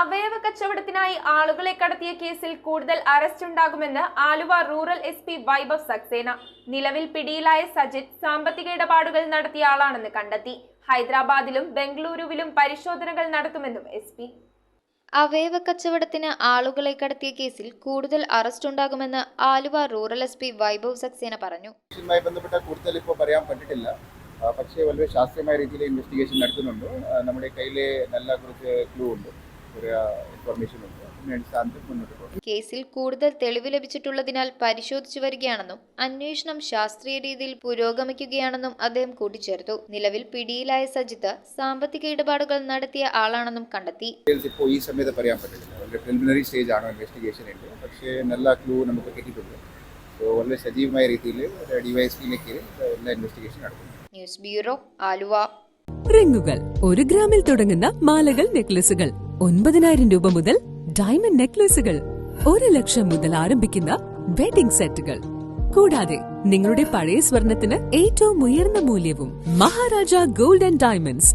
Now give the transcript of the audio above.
അവയവ കച്ചവടത്തിനായി ആളുകളെ കടത്തിയ കേസിൽ കൂടുതൽ അറസ്റ്റ് ഉണ്ടാകുമെന്ന് ആലുവ റൂറൽ SP വൈഭവ് സക്സേന. നിലവിൽ പിടിയിലായ സജിത് സാമ്പത്തിക ഇടപാടുകൾ നടത്തിയ ആളാണെന്ന് കണ്ടെത്തി. ഹൈദരാബാദിലും ബംഗളൂരുവിലും പരിശോധനകൾ നടത്തുമെന്നും SP. അവയവ കച്ചവടത്തിന് ആളുകളെ കടത്തിയ കേസിൽ കൂടുതൽ അറസ്റ്റ് ഉണ്ടാകുമെന്ന് ആലുവ റൂറൽ SP വൈഭവ് സക്സേന പറഞ്ഞു. ബന്ധപ്പെട്ട കൂടുതൽ ഇപ്പോൾ പറയാൻ പറ്റിട്ടില്ല. പക്ഷേ വളരെ ശാസ്ത്രീയമായ രീതിയിൽ ഇൻവെസ്റ്റിഗേഷൻ നടത്തുന്നുണ്ട്. നമ്മുടെ കയ്യിൽ നല്ല കുറച്ച് ക്ലൂ ഉണ്ട്, ഒരു ഇൻഫർമേഷൻ ഉണ്ട്. കേസിൽ കൂടുതൽ തെളിവ് ലഭിച്ചിട്ടുള്ളതിനാൽ പരിശോധിച്ചു വരികയാണെന്നും അന്വേഷണം ശാസ്ത്രീയ രീതിയിൽ പുരോഗമിക്കുകയാണെന്നും അദ്ദേഹം കൂട്ടിച്ചേർത്തു. നിലവിൽ പിടിയിലായ സജിത്ത് സാമ്പത്തിക ഇടപാടുകൾ നടത്തിയ ആളാണെന്നും കണ്ടെത്തി. ഇപ്പോൾ ഈ സമയത്ത് പറയാൻ പറ്റില്ല, വളരെ പ്രിലിമിനറി സ്റ്റേജ് ആണ് ഇൻവെസ്റ്റിഗേഷൻ ഉണ്ട്. പക്ഷേ നല്ല ക്ലൂ നമുക്ക് കിട്ടിയിട്ടുണ്ട്. വളരെ സജീവമായ രീതിയിൽ ഡിവൈഎസ്പിയിലേക്ക് എല്ലാ ഇൻവെസ്റ്റിഗേഷൻ നടത്തുന്നു. News bureau, Aluva. റിങ്ങുകൾ 1 ഗ്രാമിൽ തുടങ്ങുന്ന മാലകൾ, നെക്ലസുകൾ 9,000 രൂപ മുതൽ ഡയമണ്ട് നെക്ലസുകൾ 1 ലക്ഷം മുതൽ ആരംഭിക്കുന്ന വെഡിംഗ് സെറ്റുകൾ. കൂടാതെ നിങ്ങളുടെ പഴയ സ്വർണത്തിന് ഏറ്റവും ഉയർന്ന മൂല്യവും. Maharaja gold and diamonds